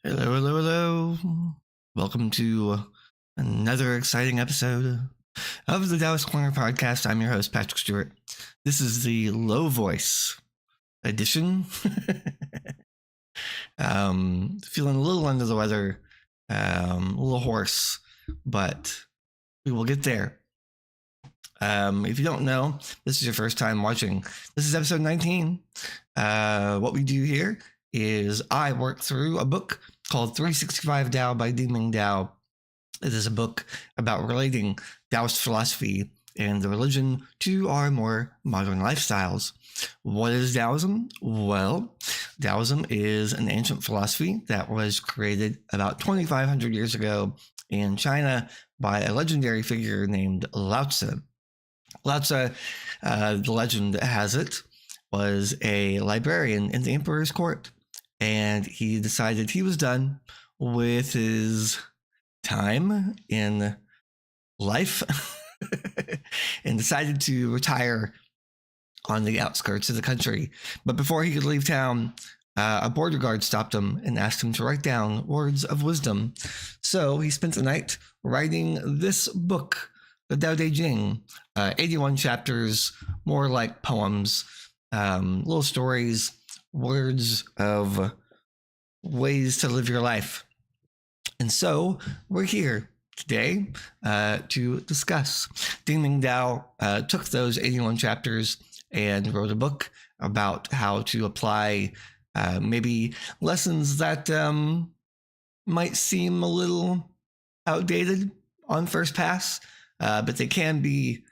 Hello, hello, hello. Welcome to another exciting episode of the Taoist Corner podcast. I'm your host, Patrick Stewart. This is the low voice edition. Feeling a little under the weather, a little hoarse, but we will get there. If you don't know, this is your first time watching. This is episode 19. What we do here is I work through a book called 365 Tao by Deng Ming-Dao. It is a book about relating Taoist philosophy and the religion to our more modern lifestyles. What is Taoism? Well, Taoism is an ancient philosophy that was created about 2,500 years ago in China by a legendary figure named Lao Tzu. Lao Tzu, the legend has it, was a librarian in the emperor's court, and he decided he was done with his time in life and decided to retire on the outskirts of the country. But before he could leave town, a border guard stopped him and asked him to write down words of wisdom. So he spent the night writing this book, the Tao Te Ching, 81 chapters, more like poems, little stories, words of ways to live your life. And so we're here today to discuss. Deng Ming-Dao took those 81 chapters and wrote a book about how to apply maybe lessons that might seem a little outdated on first pass, but they can be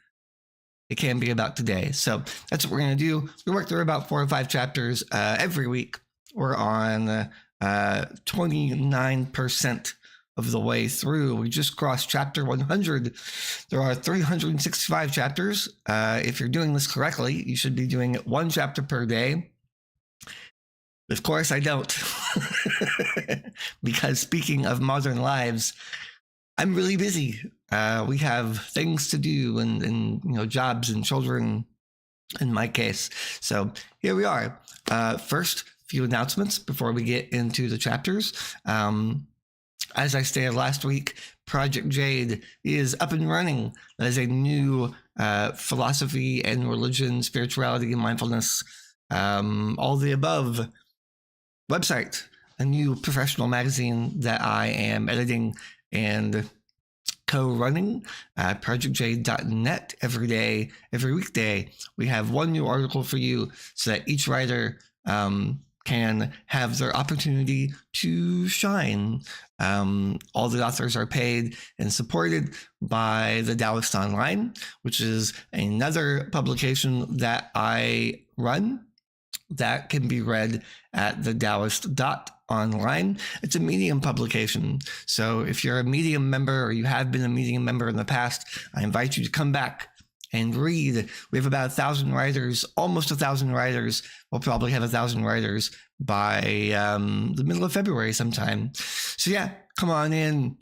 about today. So that's what we're going to do. We work through about 4 or 5 chapters every week. We're on 29% of the way through. We just crossed chapter 100. There are 365 chapters. If you're doing this correctly, you should be doing it 1 chapter per day. Of course, I don't. Because speaking of modern lives, I'm really busy. We have things to do and jobs and children in my case. So here we are. First, few announcements before we get into the chapters. As I stated last week, Project Jade is up and running. That is a new philosophy and religion, spirituality and mindfulness, all the above website, a new professional magazine that I am editing and co-running, projectjade.net every day, every weekday. We have 1 new article for you so that each writer can have their opportunity to shine. All the authors are paid and supported by the Taoist Online, which is another publication that I run that can be read at the Taoist.online. It's a Medium publication. So if you're a Medium member or you have been a Medium member in the past, I invite you to come back and read. We have about 1,000 writers, almost 1,000 writers. We'll probably have 1,000 writers by the middle of February sometime. So yeah, come on in,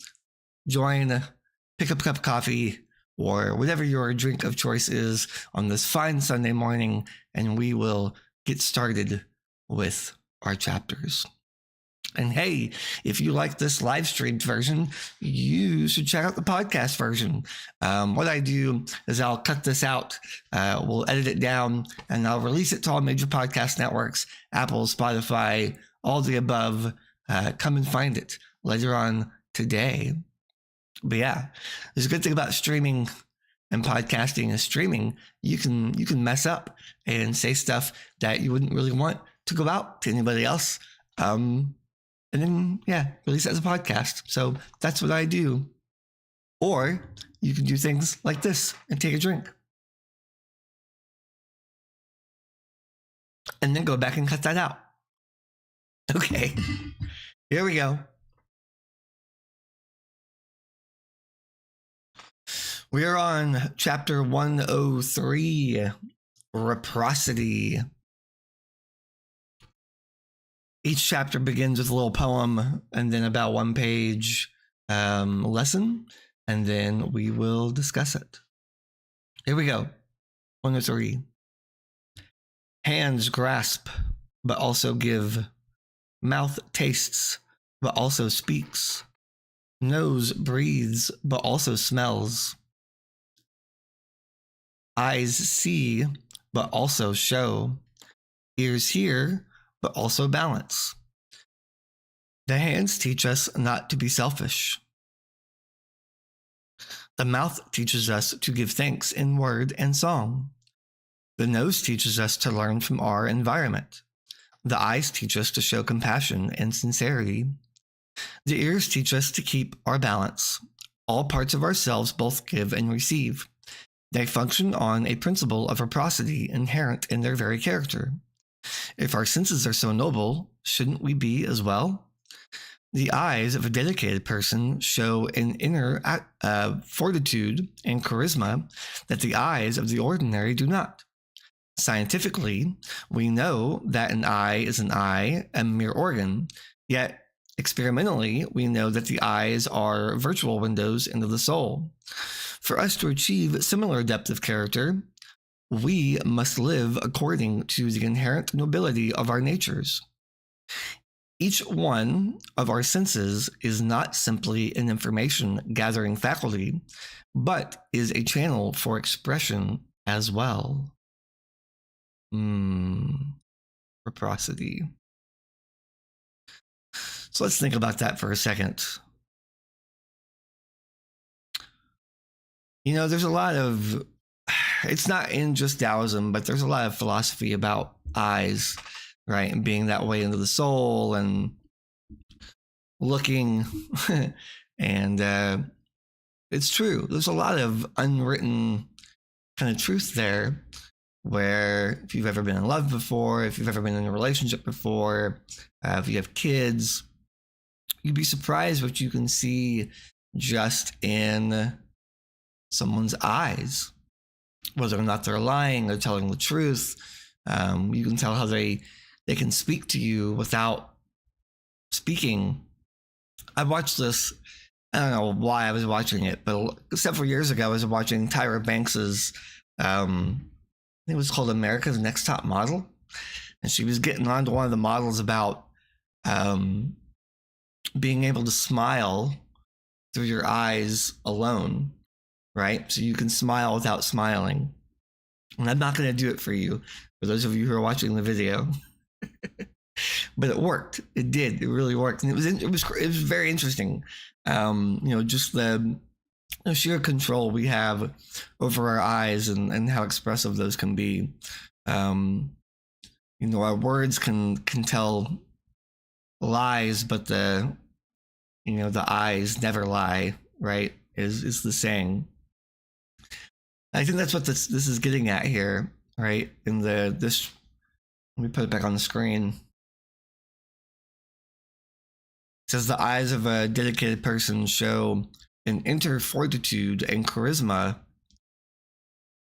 join, pick up a cup of coffee or whatever your drink of choice is on this fine Sunday morning, and we will get started with our chapters. And hey, if you like this live streamed version, you should check out the podcast version. What I do is I'll cut this out, we'll edit it down, and I'll release it to all major podcast networks, Apple, Spotify, all the above. Come and find it later on today. But yeah, there's a good thing about streaming and podcasting is streaming. You can mess up and say stuff that you wouldn't really want to go out to anybody else. And then, release it as a podcast. So that's what I do. Or you can do things like this and take a drink. And then go back and cut that out. Okay, here we go. We are on chapter 103, Reciprocity. Each chapter begins with a little poem and then about 1 page lesson, and then we will discuss it. Here we go. 103. Hands grasp, but also give. Mouth tastes, but also speaks. Nose breathes, but also smells. Eyes see, but also show. Ears hear, but also balance. The hands teach us not to be selfish. The mouth teaches us to give thanks in word and song. The nose teaches us to learn from our environment. The eyes teach us to show compassion and sincerity. The ears teach us to keep our balance. All parts of ourselves both give and receive. They function on a principle of reciprocity inherent in their very character. If our senses are so noble, shouldn't we be as well? The eyes of a dedicated person show an inner fortitude and charisma that the eyes of the ordinary do not. Scientifically, we know that an eye is an eye, a mere organ, yet experimentally, we know that the eyes are virtual windows into the soul. For us to achieve similar depth of character, we must live according to the inherent nobility of our natures. Each one of our senses is not simply an information gathering faculty, but is a channel for expression as well. Reciprocity. So let's think about that for a second. You know, there's a lot of, it's not in just Taoism, but there's a lot of philosophy about eyes, right? And being that way into the soul and looking. And it's true. There's a lot of unwritten kind of truth there, where if you've ever been in love before, if you've ever been in a relationship before, if you have kids, you'd be surprised what you can see just in someone's eyes, whether or not they're lying or telling the truth. You can tell how they can speak to you without speaking. I watched this, I don't know why I was watching it, but several years ago I was watching Tyra Banks's, I think it was called America's Next Top Model. And she was getting on to one of the models about being able to smile through your eyes alone, right? So you can smile without smiling. And I'm not going to do it for you, for those of you who are watching the video. But it worked. It did. It really worked. And it was very interesting. Just the sheer control we have over our eyes and how expressive those can be. Our words can tell lies, but the eyes never lie, right? Is the saying. I think that's what this is getting at here, right? Let me put it back on the screen. It says the eyes of a dedicated person show an inner fortitude and charisma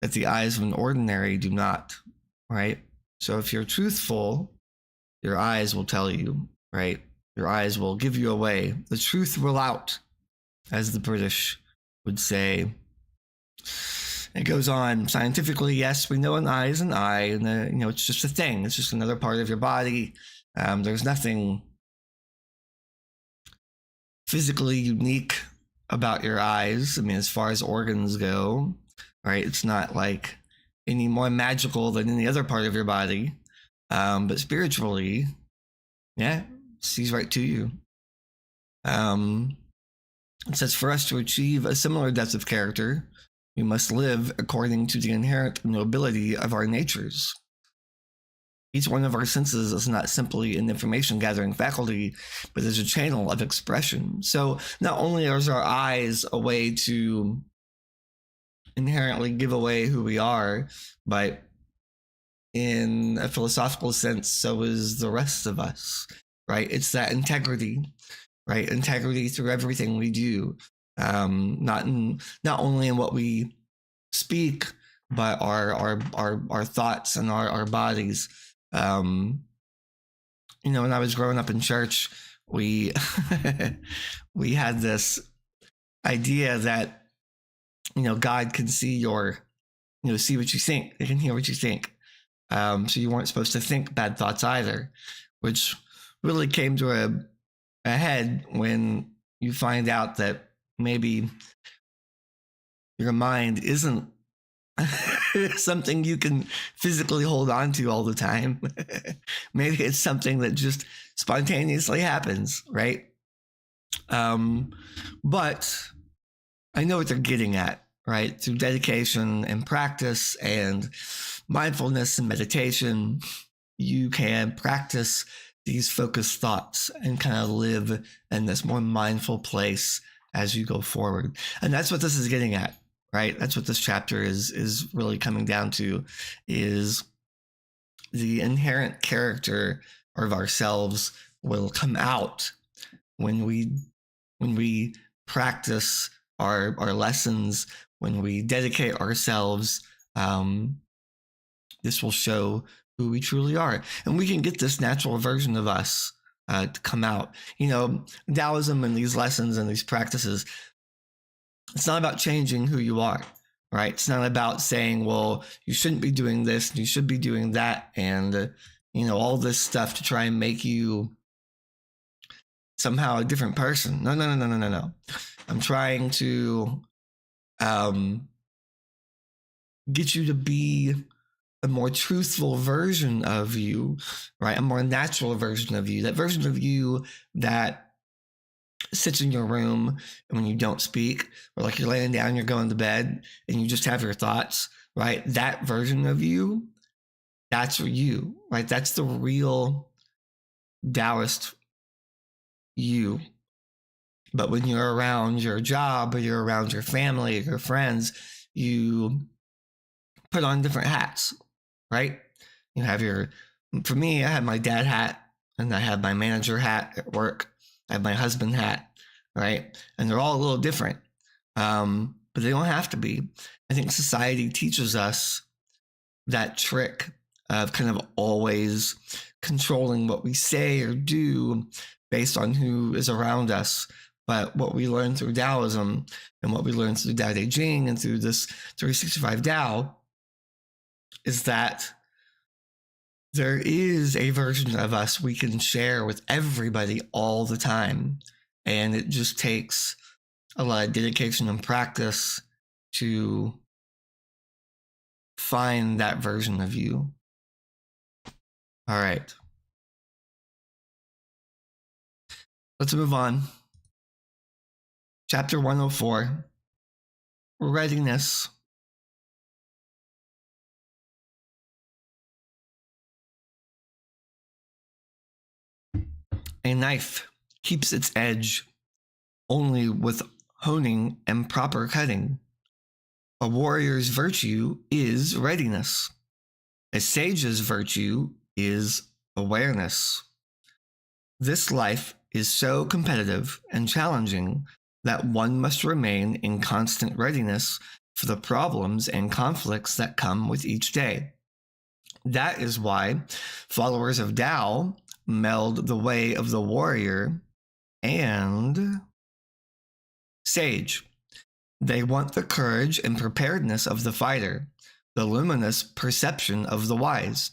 that the eyes of an ordinary do not, right? So if you're truthful, your eyes will tell you, right? Your eyes will give you away. The truth will out, as the British would say. It goes on. Scientifically, yes, we know an eye is an eye, and it's just a thing. It's just another part of your body. There's nothing physically unique about your eyes. I mean, as far as organs go, right? It's not like any more magical than any other part of your body. But spiritually, yeah, sees right to you. It says, for us to achieve a similar depth of character, we must live according to the inherent nobility of our natures. Each one of our senses is not simply an information gathering faculty, but is a channel of expression. So not only is our eyes a way to inherently give away who we are, but in a philosophical sense, so is the rest of us, right? It's that integrity, right? Integrity through everything we do. Not only in what we speak, but our thoughts and our bodies. When I was growing up in church, we we had this idea that God can see see what you think. They can hear what you think. So you weren't supposed to think bad thoughts either, which really came to ahead when you find out that maybe your mind isn't something you can physically hold on to all the time. Maybe it's something that just spontaneously happens, right? But I know what they're getting at, right? Through dedication and practice and mindfulness and meditation, you can practice these focused thoughts and kind of live in this more mindful place as you go forward. And that's what this is getting at, right? That's what this chapter is really coming down to, is the inherent character of ourselves will come out when we practice our lessons, when we dedicate ourselves. This will show who we truly are, and we can get this natural version of us to come out. Taoism and these lessons and these practices, it's not about changing who you are, right? It's not about saying, well, you shouldn't be doing this and you should be doing that, and all this stuff to try and make you somehow a different person. No. I'm trying to get you to be a more truthful version of you, right? A more natural version of you. That version of you that sits in your room and when you don't speak, or like you're laying down, you're going to bed and you just have your thoughts, right? That version of you, that's you, right? That's the real Taoist you. But when you're around your job or you're around your family or your friends, you put on different hats, right? You have for me, I have my dad hat and I have my manager hat at work. I have my husband hat, right? And they're all a little different, but they don't have to be. I think society teaches us that trick of kind of always controlling what we say or do based on who is around us. But what we learn through Taoism and what we learn through Tao Te Ching and through this 365 Tao is that there is a version of us we can share with everybody all the time. And it just takes a lot of dedication and practice to find that version of you. All right. Let's move on. Chapter 104, Readiness. A knife keeps its edge only with honing and proper cutting. A warrior's virtue is readiness. A sage's virtue is awareness. This life is so competitive and challenging that one must remain in constant readiness for the problems and conflicts that come with each day. That is why followers of Tao meld the way of the warrior and sage. They want the courage and preparedness of the fighter, the luminous perception of the wise.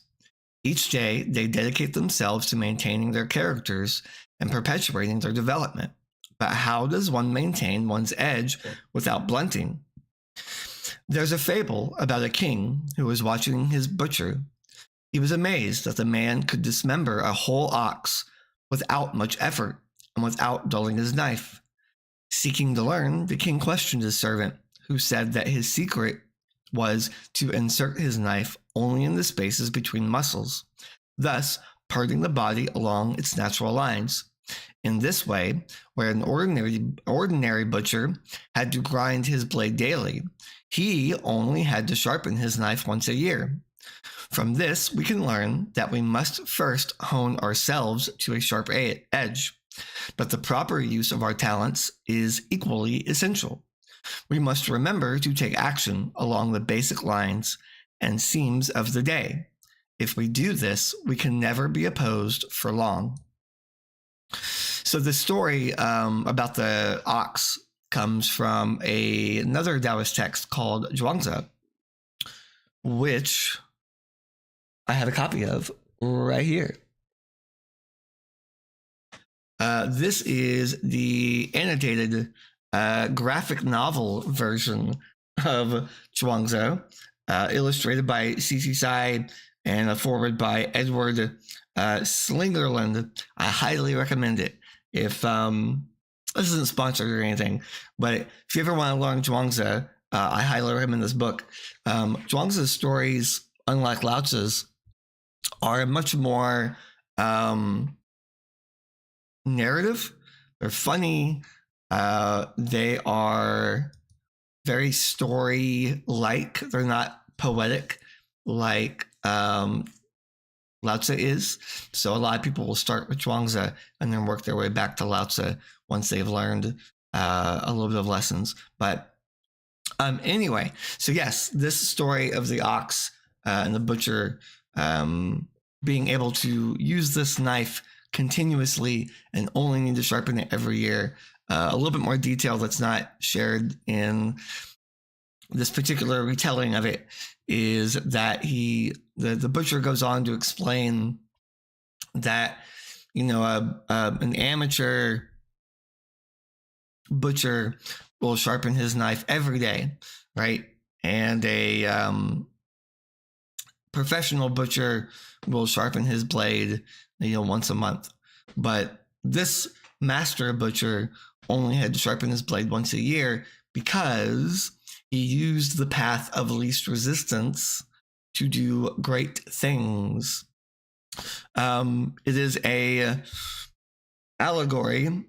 Each day, they dedicate themselves to maintaining their characters and perpetuating their development. But how does one maintain one's edge without blunting? There's a fable about a king who was watching his butcher. He was amazed that the man could dismember a whole ox without much effort and without dulling his knife. Seeking to learn, the king questioned his servant, who said that his secret was to insert his knife only in the spaces between muscles, thus parting the body along its natural lines. In this way, where an ordinary butcher had to grind his blade daily, he only had to sharpen his knife once a year. From this, we can learn that we must first hone ourselves to a sharp edge, but the proper use of our talents is equally essential. We must remember to take action along the basic lines and seams of the day. If we do this, we can never be opposed for long. So the story about the ox comes from another Taoist text called Zhuangzi, which I have a copy of right here. This is the annotated graphic novel version of Zhuangzi, illustrated by C.C. Tsai and a foreword by Edward Slingerland. I highly recommend it. If this isn't sponsored or anything, but if you ever want to learn Zhuangzi, I highly recommend this book. Zhuangzi's stories, unlike Lao Tzu's, are much more narrative. They're funny. They are very story-like. They're not poetic like Lao Tzu is. So a lot of people will start with Zhuangzi and then work their way back to Lao Tzu once they've learned a little bit of lessons. But anyway, so yes, this story of the ox and the butcher being able to use this knife continuously and only need to sharpen it every year. A little bit more detail that's not shared in this particular retelling of it is that the butcher goes on to explain that, an amateur butcher will sharpen his knife every day, right? And a professional butcher will sharpen his blade, once a month. But this master butcher only had to sharpen his blade once a year because he used the path of least resistance to do great things. It is a allegory.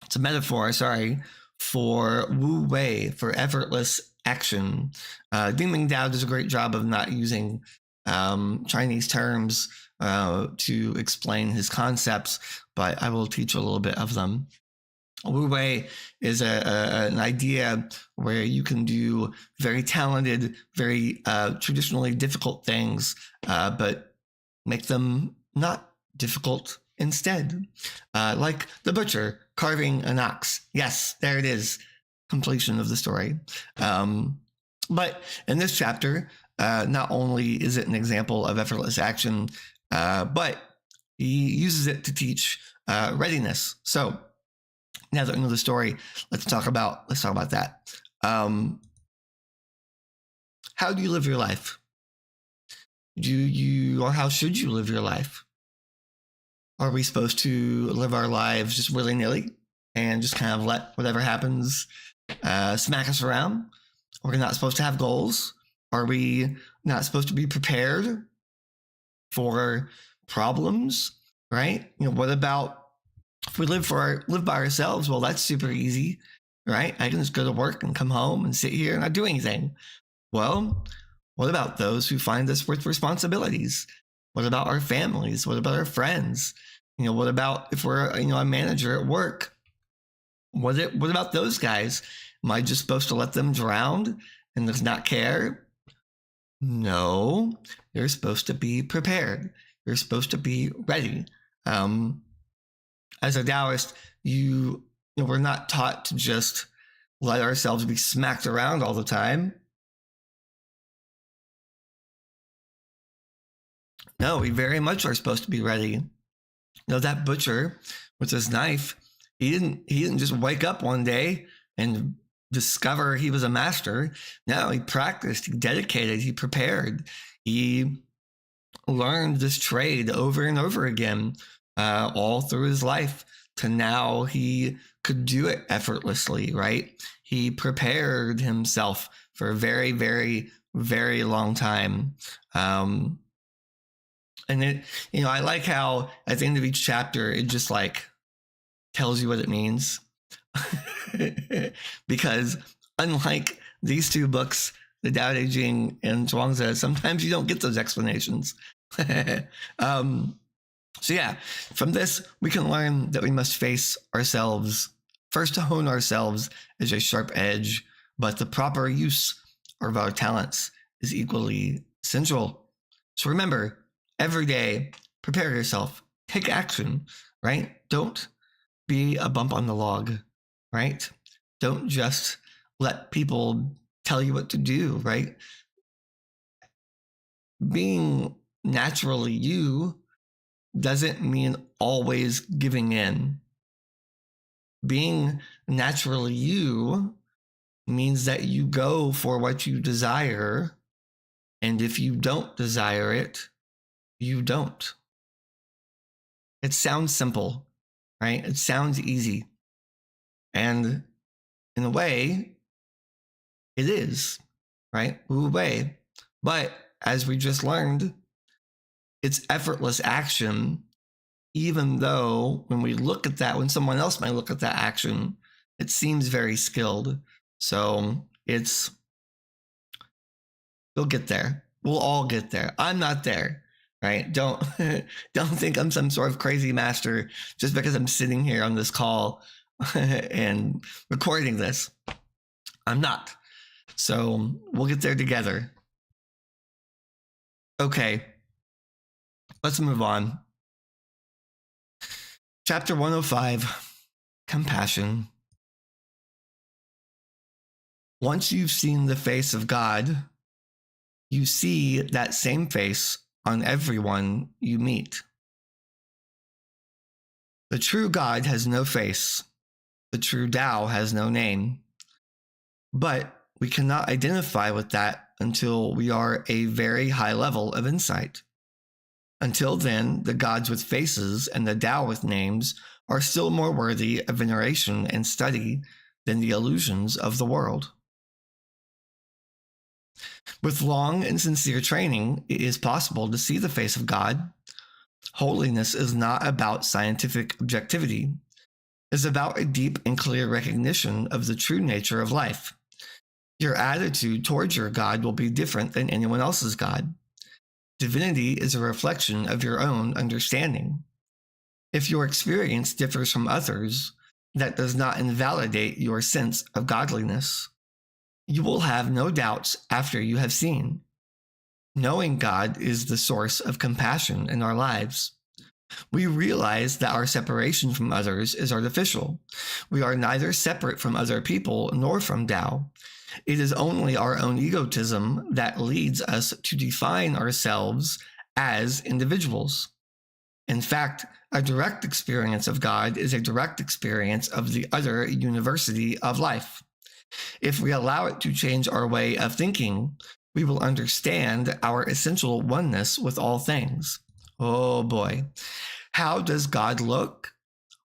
It's a metaphor, for Wu Wei, for effortless action. Deng Ming-Dao does a great job of not using Chinese terms to explain his concepts, but I will teach a little bit of them. Wu Wei is an idea where you can do very talented, very traditionally difficult things, but make them not difficult instead. Like the butcher carving an ox. Yes, there it is. Completion of the story. But in this chapter, not only is it an example of effortless action, but he uses it to teach readiness. So now that we know the story, let's talk about that. How do you live your life? Or how should you live your life? Are we supposed to live our lives just willy-nilly and just kind of let whatever happens smack us around? Are we not supposed to have goals? Are we not supposed to be prepared for problems, right? What about if we live by ourselves? Well, that's super easy, right? I can just go to work and come home and sit here and not do anything. Well, what about those who find us with responsibilities? What about our families? What about our friends? What about if we're, a manager at work? What about those guys? Am I just supposed to let them drown and just not care? No, you're supposed to be prepared. You're supposed to be ready. As a Taoist, we're not taught to just let ourselves be smacked around all the time. No, we very much are supposed to be ready. That butcher with his knife, he didn't just wake up one day and discover he was a master. No, he practiced, he dedicated, he prepared. He learned this trade over and over again, all through his life, to now he could do it effortlessly, right? He prepared himself for a very, very, very long time. And it, I like how at the end of each chapter, it just tells you what it means. Because unlike these two books, the Tao Te Ching and Zhuangzi, sometimes you don't get those explanations. So yeah, from this, we can learn that we must face ourselves, first to hone ourselves as a sharp edge, but the proper use of our talents is equally essential. So remember, every day, prepare yourself, take action, right? Don't be a bump on the log, right? Don't just let people tell you what to do, right? Being naturally you doesn't mean always giving in. Being naturally you means that you go for what you desire. And if you don't desire it, you don't. It sounds simple, right? It sounds easy. And in a way, it is, right? Wu Wei. But as we just learned, it's effortless action, even though when we look at that, when someone else might look at that action, it seems very skilled. So you'll get there. We'll all get there. I'm not there, right? Don't think I'm some sort of crazy master just because I'm sitting here on this call and recording this. I'm not. So we'll get there together. Okay, let's move on. Chapter 105, Compassion. Once you've seen the face of God, you see that same face on everyone you meet. The true God has no face. The true Tao has no name. But we cannot identify with that until we are a very high level of insight. Until then, the gods with faces and the Tao with names are still more worthy of veneration and study than the illusions of the world. With long and sincere training, it is possible to see the face of God. Holiness is not about scientific objectivity. It is about a deep and clear recognition of the true nature of life. Your attitude towards your God will be different than anyone else's God. Divinity is a reflection of your own understanding. If your experience differs from others, that does not invalidate your sense of godliness. You will have no doubts after you have seen. Knowing God is the source of compassion in our lives. We realize that our separation from others is artificial. We are neither separate from other people nor from Tao. It is only our own egotism that leads us to define ourselves as individuals. In fact, a direct experience of God is a direct experience of the utter university of life. If we allow it to change our way of thinking, we will understand our essential oneness with all things. Oh boy. How does God look?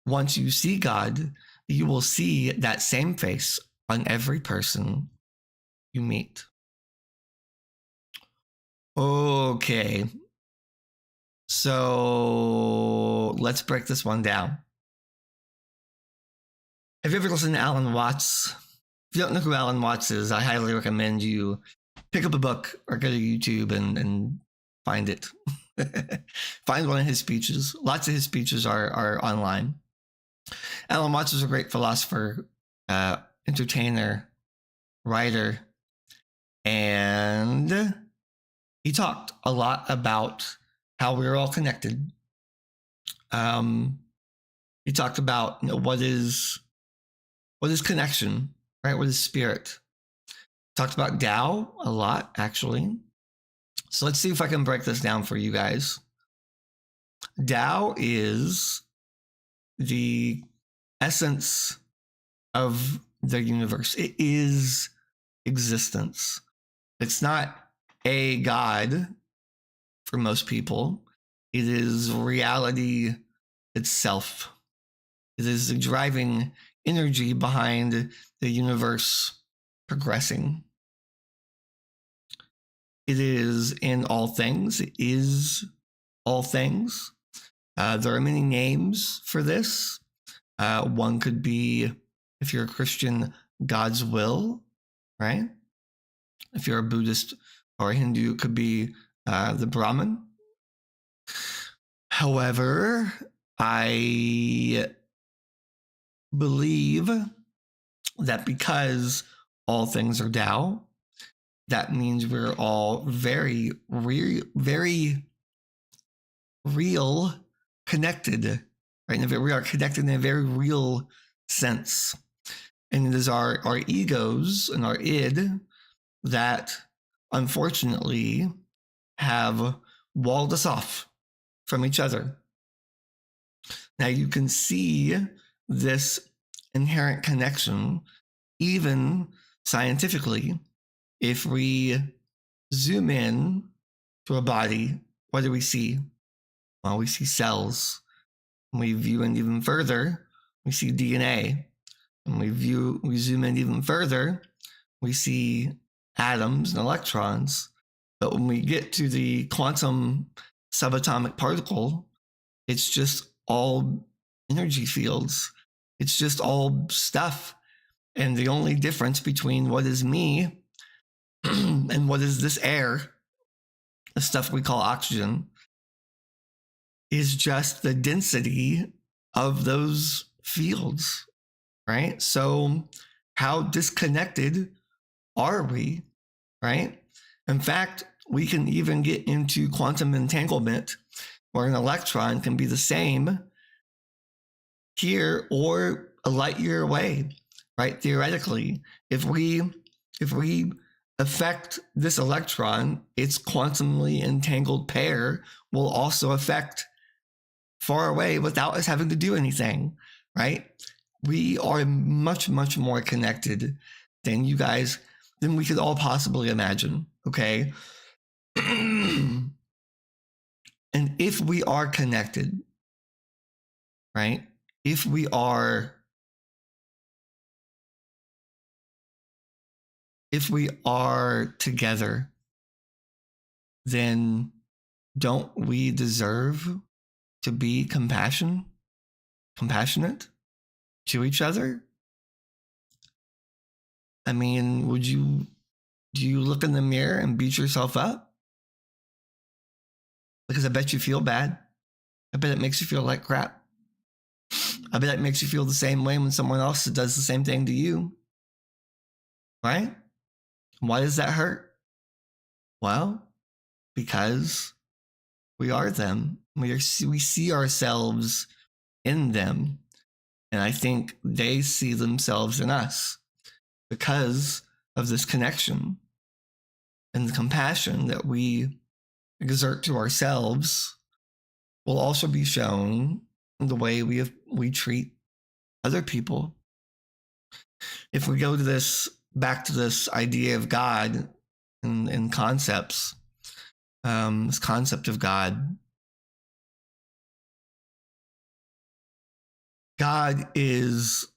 Once you see God, you will see that same face on every person you meet. Okay. So let's break this one down. Have you ever listened to Alan Watts? If you don't know who Alan Watts is, I highly recommend you pick up a book or go to YouTube and find it. Find one of his speeches. Lots of his speeches are online. Alan Watts is a great philosopher, entertainer, writer, and he talked a lot about how we're all connected. He talked about what is connection, right? What is spirit? Talked about Tao a lot, actually. So let's see if I can break this down for you guys. Tao is the essence of the universe. It is existence. It's not a God for most people. It is reality itself. It is the driving energy behind the universe progressing. It is in all things. It is all things. There are many names for this. One could be, if you're a Christian, God's will, right? If you're a Buddhist or a Hindu, it could be the Brahman. However, I believe that because all things are Tao, that means we're all very real connected, right? We are connected in a very real sense. And it is our egos and our id that unfortunately have walled us off from each other. Now you can see this inherent connection even scientifically. If we zoom in to a body, what do we see? Well, we see cells. When we view in even further, we see DNA. When we zoom in even further, we see atoms and electrons. But when we get to the quantum subatomic particle, it's just all energy fields. It's just all stuff. And the only difference between what is me and what is this air, the stuff we call oxygen, is just the density of those fields, right? So how disconnected are we, right? In fact, we can even get into quantum entanglement where an electron can be the same here or a light year away, right? Theoretically, if we affect this electron, its quantumly entangled pair will also affect far away without us having to do anything, right? We are much, much more connected than you guys, than we could all possibly imagine, okay? And if we are connected, right? If we are together, then don't we deserve to be compassionate to each other? I mean, do you look in the mirror and beat yourself up? Because I bet you feel bad. I bet it makes you feel like crap. I bet it makes you feel the same way when someone else does the same thing to you. Right? Why does that hurt? Well, because we are them. We see ourselves in them. And I think they see themselves in us because of this connection and the compassion that we exert to ourselves will also be shown in the way we treat other people. If we go to back to this idea of God and concepts, this concept of God is,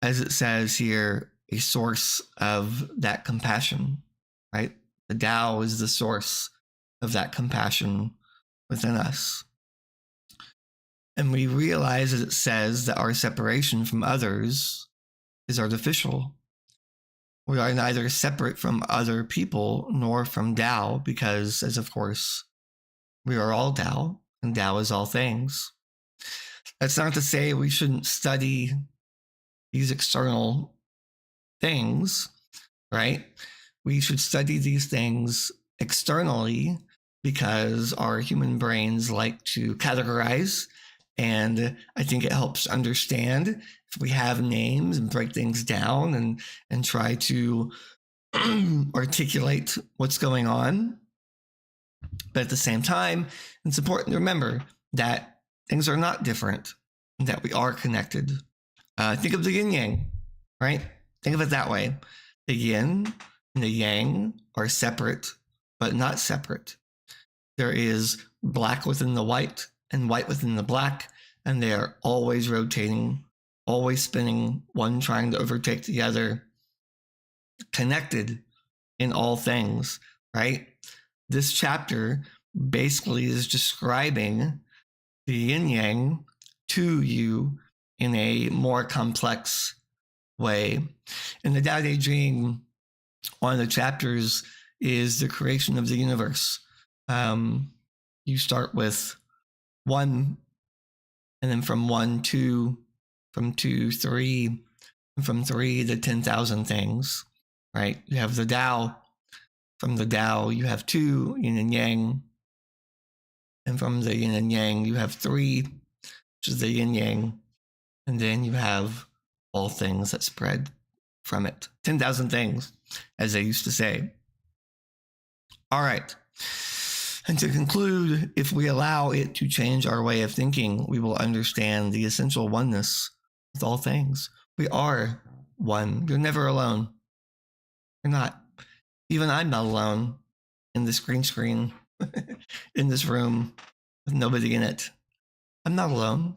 as it says here, a source of that compassion, right? The Tao is the source of that compassion within us. And we realize, as it says, that our separation from others is artificial. We are neither separate from other people nor from Tao because, as of course, we are all Tao and Tao is all things. That's not to say we shouldn't study these external things, right? We should study these things externally because our human brains like to categorize. And I think it helps understand if we have names and break things down and try to articulate what's going on. But at the same time, it's important to remember that things are not different, that we are connected. Think of the yin yang, right? Think of it that way. The yin and the yang are separate, but not separate. There is black within the white and white within the black, and they are always rotating, always spinning, one trying to overtake the other, connected in all things, right? This chapter basically is describing the yin yang to you in a more complex way. In the Tao Te Ching, one of the chapters is the creation of the universe. You start with 1, and then from 1, 2, from 2, 3, and from 3 to 10,000 things, right? You have the Tao. From the Tao, you have 2, yin and yang. And from the yin and yang, you have 3, which is the yin yang. And then you have all things that spread from it. 10,000 things, as they used to say. All right. And to conclude, if we allow it to change our way of thinking, we will understand the essential oneness with all things. We are one. You're never alone. You're not. Even I'm not alone in this green screen, in this room, with nobody in it. I'm not alone.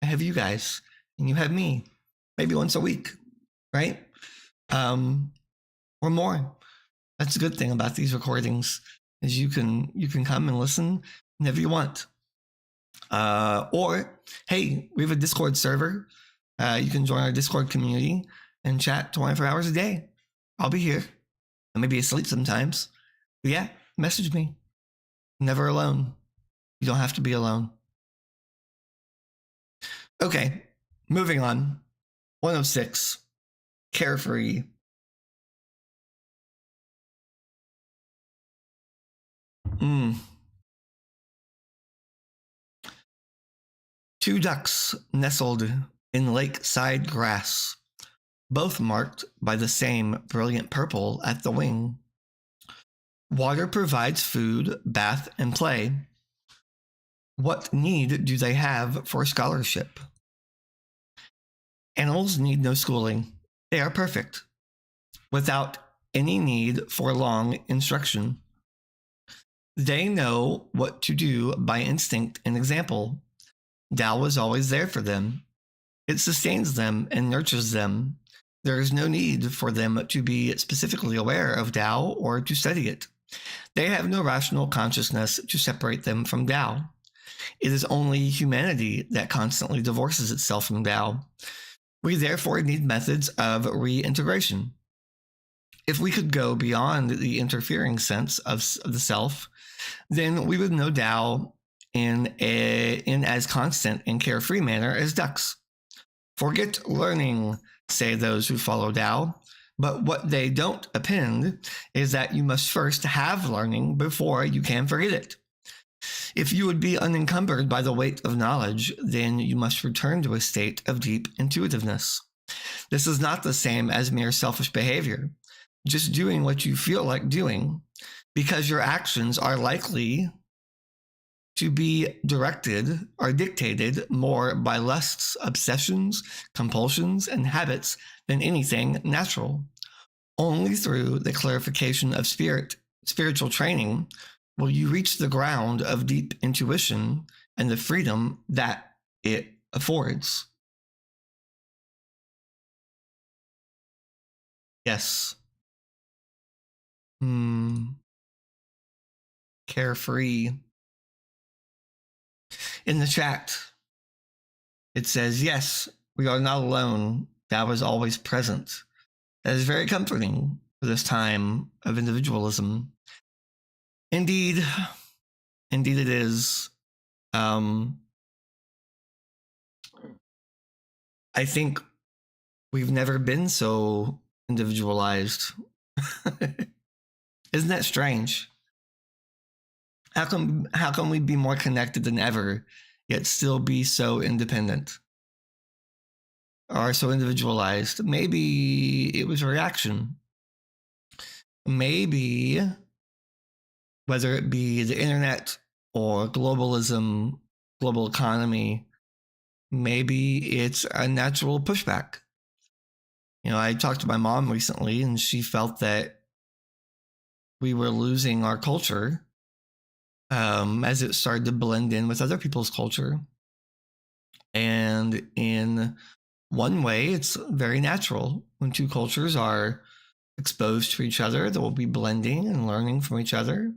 I have you guys, and you have me, maybe once a week, right? Or more. That's a good thing about these recordings is you can come and listen whenever you want. Or hey, we have a Discord server. You can join our Discord community and chat 24 hours a day. I'll be here. I may be asleep sometimes. But yeah, message me. Never alone. You don't have to be alone. Okay, moving on. 106. Carefree. Two ducks nestled in lakeside grass, both marked by the same brilliant purple at the wing. Water provides food, bath, and play. What need do they have for scholarship? Animals need no schooling. They are perfect, without any need for long instruction. They know what to do by instinct and example. Tao is always there for them. It sustains them and nurtures them. There is no need for them to be specifically aware of Tao or to study it. They have no rational consciousness to separate them from Tao. It is only humanity that constantly divorces itself from Tao. We therefore need methods of reintegration. If we could go beyond the interfering sense of the self, then we would know Tao in as constant and carefree manner as ducks. Forget learning, say those who follow Tao, but what they don't append is that you must first have learning before you can forget it. If you would be unencumbered by the weight of knowledge, then you must return to a state of deep intuitiveness. This is not the same as mere selfish behavior, just doing what you feel like doing, because your actions are likely to be directed or dictated more by lusts, obsessions, compulsions, and habits than anything natural. Only through the clarification of spiritual training, will you reach the ground of deep intuition and the freedom that it affords. Yes. Carefree. In the chat, it says, yes, we are not alone. Tao is always present. That is very comforting for this time of individualism. Indeed it is. I think we've never been so individualized. Isn't that strange? How can we be more connected than ever, yet still be so independent? Or so individualized? Maybe it was a reaction. Maybe, whether it be the internet or globalism, global economy, maybe it's a natural pushback. I talked to my mom recently, and she felt that we were losing our culture as it started to blend in with other people's culture. And in one way, it's very natural. When two cultures are exposed to each other, they will be blending and learning from each other.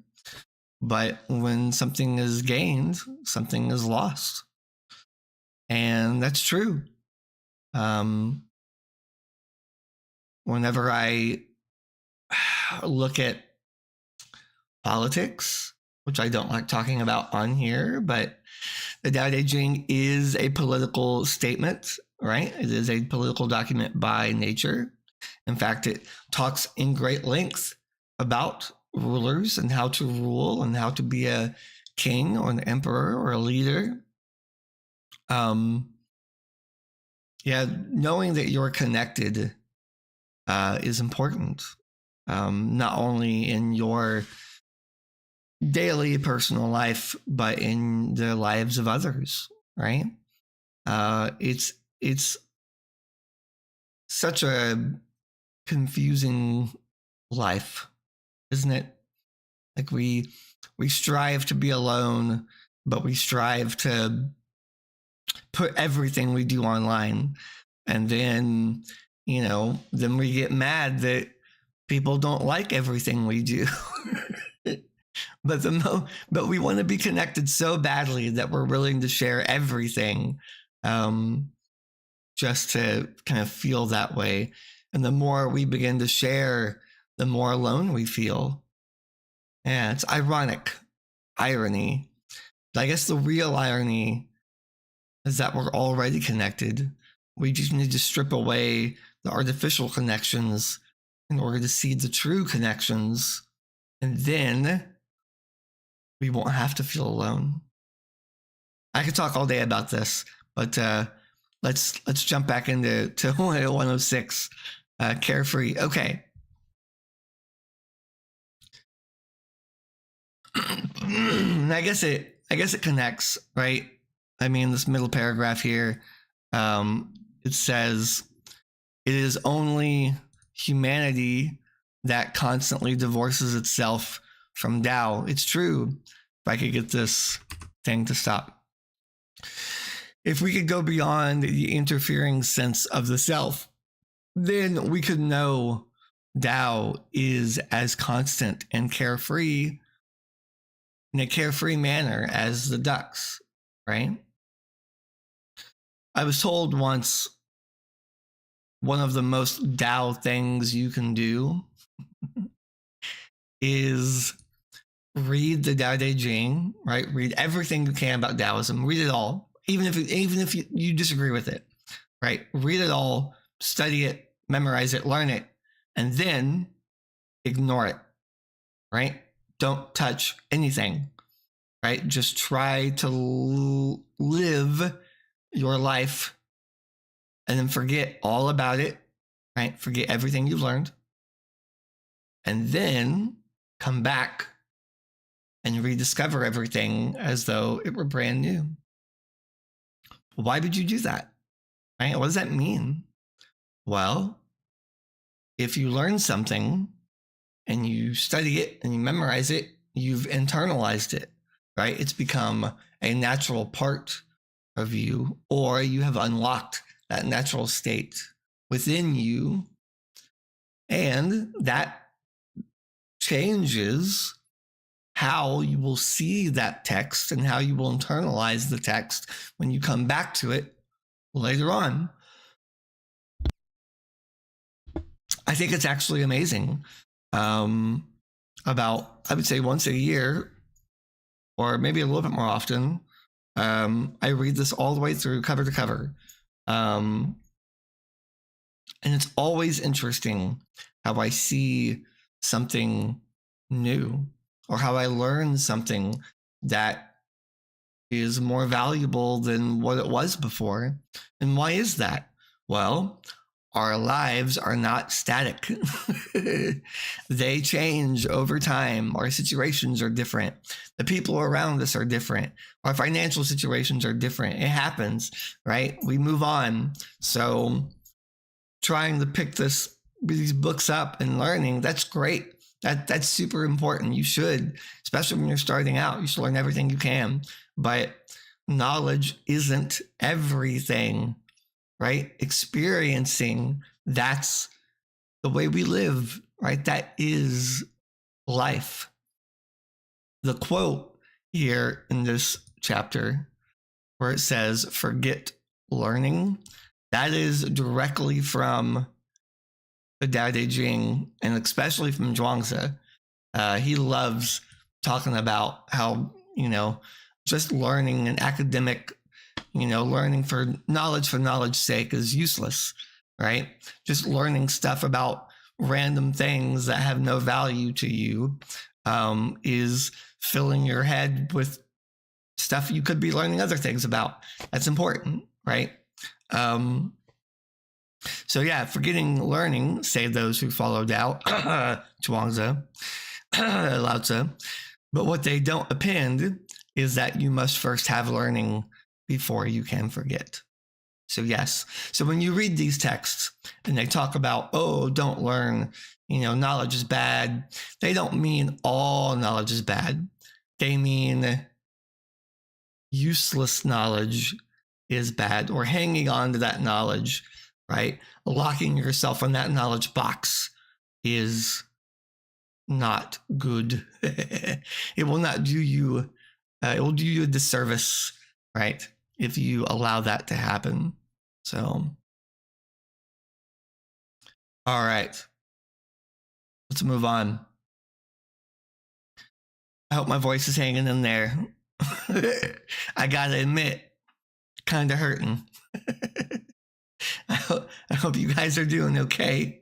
But when something is gained, something is lost. And that's true. Whenever I look at politics, which I don't like talking about on here, but the Tao Te Ching is a political statement, right? It is a political document by nature. In fact, it talks in great length about rulers and how to rule and how to be a king or an emperor or a leader. Knowing that you're connected is important. Not only in your daily personal life, but in the lives of others, right? It's such a confusing life, isn't it? Like we strive to be alone, but we strive to put everything we do online. And then, then we get mad that people don't like everything we do. But we want to be connected so badly that we're willing to share everything, just to kind of feel that way. And the more we begin to share, the more alone we feel. Yeah, it's irony. But I guess the real irony is that we're already connected. We just need to strip away the artificial connections in order to see the true connections. And then we won't have to feel alone. I could talk all day about this, but let's jump back into 106, carefree. Okay. I guess it connects, right? I mean, this middle paragraph here, it says, it is only humanity that constantly divorces itself from Tao. It's true. If I could get this thing to stop. If we could go beyond the interfering sense of the self, then we could know Tao is as constant and carefree, in a carefree manner, as the ducks, right? I was told once, one of the most Tao things you can do is read the Tao Te Ching, right? Read everything you can about Taoism. Read it all, even if you disagree with it, right? Read it all, study it, memorize it, learn it, and then ignore it, right? Don't touch anything, right? Just try to live your life and then forget all about it, right? Forget everything you've learned, and then come back and rediscover everything as though it were brand new. Why would you do that? Right? What does that mean? Well, if you learn something and you study it and you memorize it, you've internalized it, right? It's become a natural part of you, or you have unlocked that natural state within you. And that changes how you will see that text and how you will internalize the text when you come back to it later on. I think it's actually amazing. About, I would say, once a year, or maybe a little bit more often, I read this all the way through, cover to cover. And it's always interesting how I see something new, or how I learn something that is more valuable than what it was before. And why is that? Well, our lives are not static. They change over time. Our situations are different. The people around us are different. Our financial situations are different. It happens, right? We move on. So trying to pick these books up and learning, that's great. That's super important. You should, especially when you're starting out, you should learn everything you can. But knowledge isn't everything, right? Experiencing, that's the way we live, right? That is life. The quote here in this chapter where it says, forget learning, that is directly from the Tao Te Ching, and especially from Zhuangzi. He loves talking about how, just learning and academic, learning for knowledge's sake is useless, right? Just learning stuff about random things that have no value to you is filling your head with stuff you could be learning other things about. That's important, right? So yeah, forgetting learning, say those who follow Tao, Zhuangzi, Lao Tzu. But what they don't append is that you must first have learning before you can forget. So yes. So when you read these texts and they talk about, oh, don't learn, knowledge is bad, they don't mean all knowledge is bad. They mean useless knowledge is bad, or hanging on to that knowledge, right? Locking yourself in that knowledge box is not good. It will not do you, it will do you a disservice, right? If you allow that to happen. So, all right, let's move on. I hope my voice is hanging in there. I gotta admit, kind of hurting. I hope you guys are doing okay.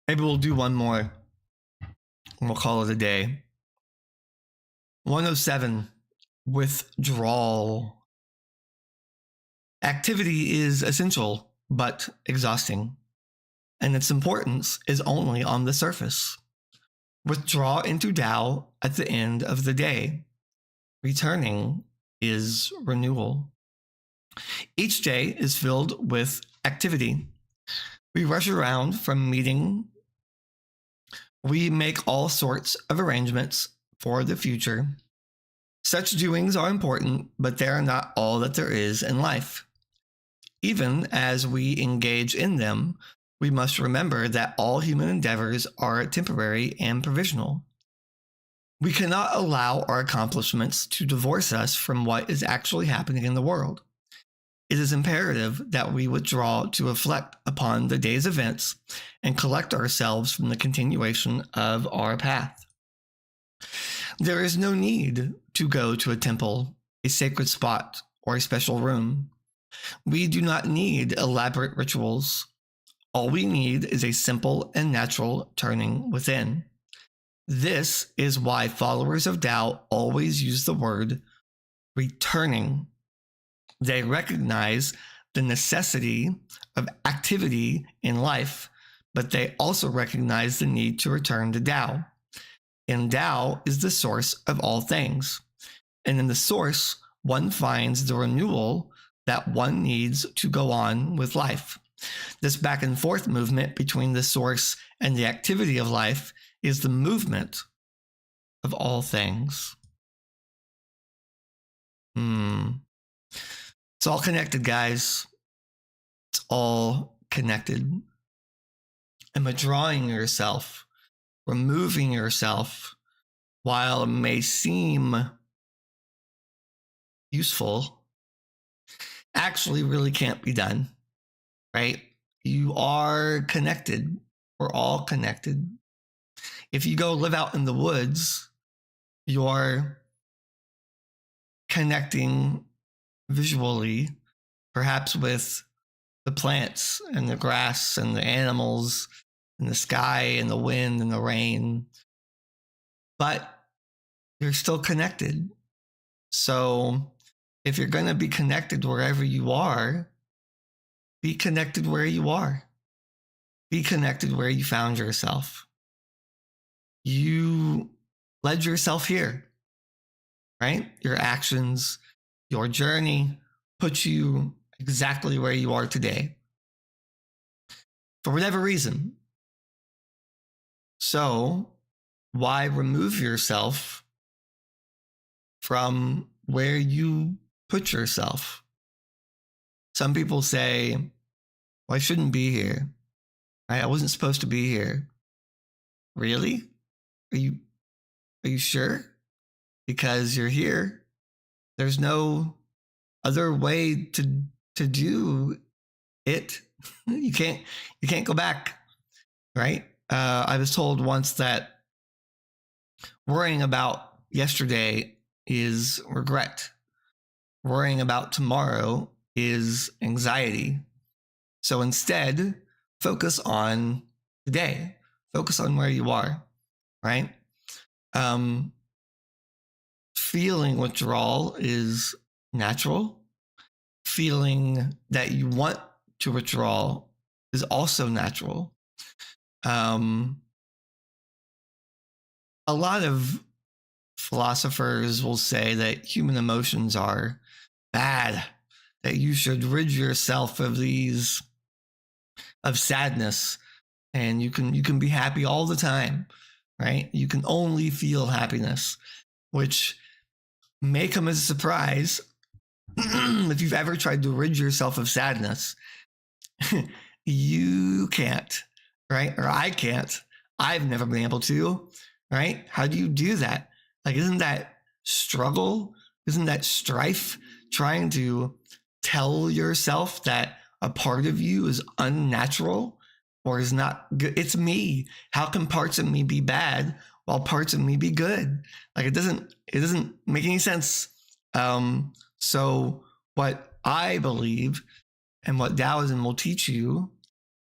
Maybe we'll do one more and we'll call it a day. 107, withdrawal. Activity is essential but exhausting, and its importance is only on the surface. Withdraw into Tao at the end of the day. Returning is renewal. Each day is filled with activity. We rush around from meeting. We make all sorts of arrangements for the future. Such doings are important, but they are not all that there is in life. Even as we engage in them, we must remember that all human endeavors are temporary and provisional. We cannot allow our accomplishments to divorce us from what is actually happening in the world. It is imperative that we withdraw to reflect upon the day's events and collect ourselves from the continuation of our path. There is no need to go to a temple, a sacred spot, or a special room. We do not need elaborate rituals. All we need is a simple and natural turning within. This is why followers of Tao always use the word returning. They recognize the necessity of activity in life, but they also recognize the need to return to Tao. And Tao is the source of all things. And in the source, one finds the renewal that one needs to go on with life. This back and forth movement between the source and the activity of life is the movement of all things. It's all connected, guys. It's all connected. And withdrawing yourself, removing yourself, while it may seem useful, actually really can't be done, right? You are connected. We're all connected. If you go live out in the woods, you're connecting visually, perhaps with the plants and the grass and the animals and the sky and the wind and the rain, but you're still connected. So if you're going to be connected wherever you are, be connected where you are. Be connected where you found yourself. You led yourself here, right? Your actions, your journey put you exactly where you are today for whatever reason. So why remove yourself from where you put yourself? Some people say, well, I shouldn't be here. I wasn't supposed to be here. Really? Are you sure? Because you're here. There's no other way to do it. You can't go back, right? I was told once that worrying about yesterday is regret. Worrying about tomorrow is anxiety. So instead, focus on today. Focus on where you are, right? Feeling withdrawal is natural. Feeling that you want to withdraw is also natural. Um, a lot of philosophers will say that human emotions are bad, that you should rid yourself of these, of sadness, and you can be happy all the time, right? You can only feel happiness, which may come as a surprise if you've ever tried to rid yourself of sadness. You can't, right? Or I can't. I've never been able to, right? How do you do that? Like, isn't that struggle? Isn't that strife trying to tell yourself that a part of you is unnatural or is not good? It's me. How can parts of me be bad while parts of me be good? Like, it doesn't make any sense. So what I believe and what Taoism will teach you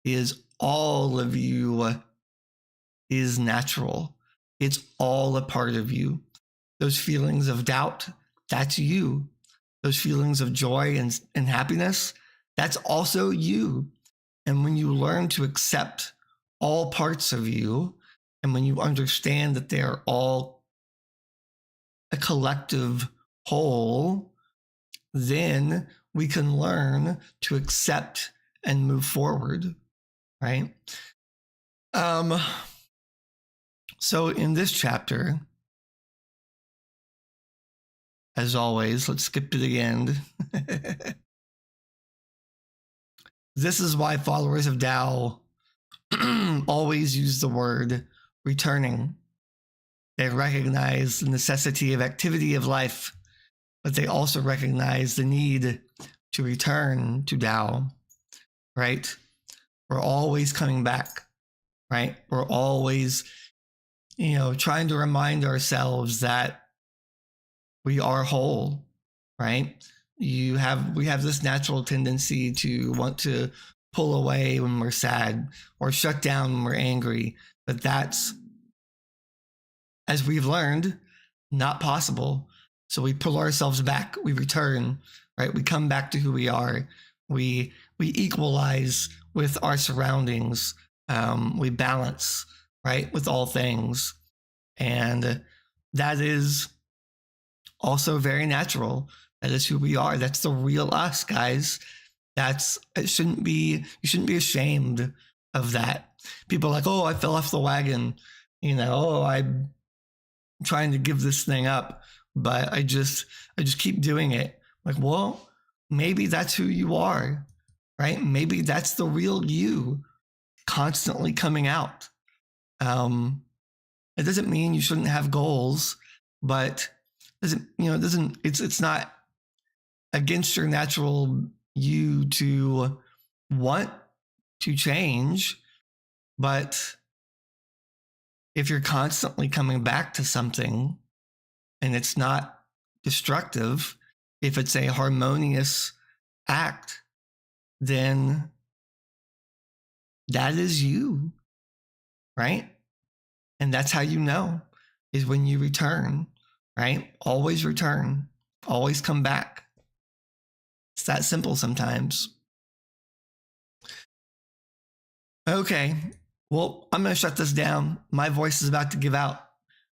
is all of you is natural. It's all a part of you. Those feelings of doubt, that's you. Those feelings of joy and happiness, that's also you. And when you learn to accept all parts of you, and when you understand that they're all a collective whole, then we can learn to accept and move forward, right? So in this chapter, as always, let's skip to the end. This is why followers of Tao always use the word returning. They recognize the necessity of activity of life, but they also recognize the need to return to Tao, right? We're always coming back, right? We're always, trying to remind ourselves that we are whole, right? We have this natural tendency to want to pull away when we're sad or shut down when we're angry, but that's, as we've learned, not possible. So we pull ourselves back, we return, right? We come back to who we are. We equalize with our surroundings. We balance, right, with all things. And that is also very natural. That is who we are. That's the real us, guys. You shouldn't be ashamed of that. People are like, oh, I fell off the wagon. I'm trying to give this thing up, but I just keep doing it. Like, well, maybe that's who you are, right? Maybe that's the real you constantly coming out. It doesn't mean you shouldn't have goals, but it's not against your natural you to want to change. But if you're constantly coming back to something and it's not destructive, if it's a harmonious act, then that is you, right? And that's how you know, is when you return, right? Always return, always come back. It's that simple sometimes. Okay, well, I'm going to shut this down. My voice is about to give out.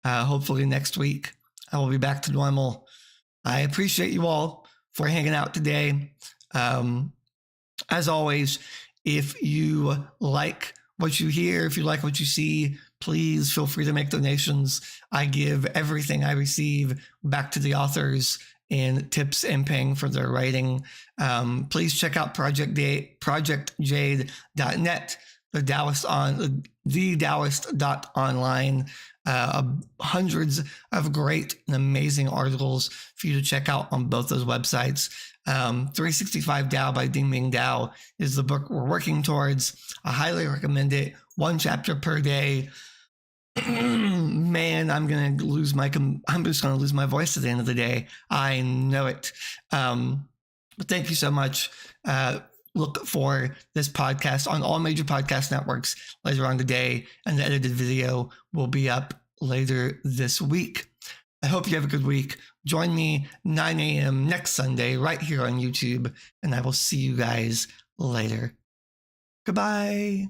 Hopefully next week, I will be back to normal. I appreciate you all for hanging out today. As always, if you like what you hear, if you like what you see, please feel free to make donations. I give everything I receive back to the authors in tips and paying for their writing. Please check out projectjade.net, the Taoist.online. Hundreds of great and amazing articles for you to check out on both those websites. 365 Tao by Deng Ming-Dao is the book we're working towards. I highly recommend it. One chapter per day. Man, I'm just going to lose my voice at the end of the day. I know it. But thank you so much. Look for this podcast on all major podcast networks later on today, and the edited video will be up later this week. I hope you have a good week. Join me 9 a.m. next Sunday right here on YouTube, and I will see you guys later. Goodbye.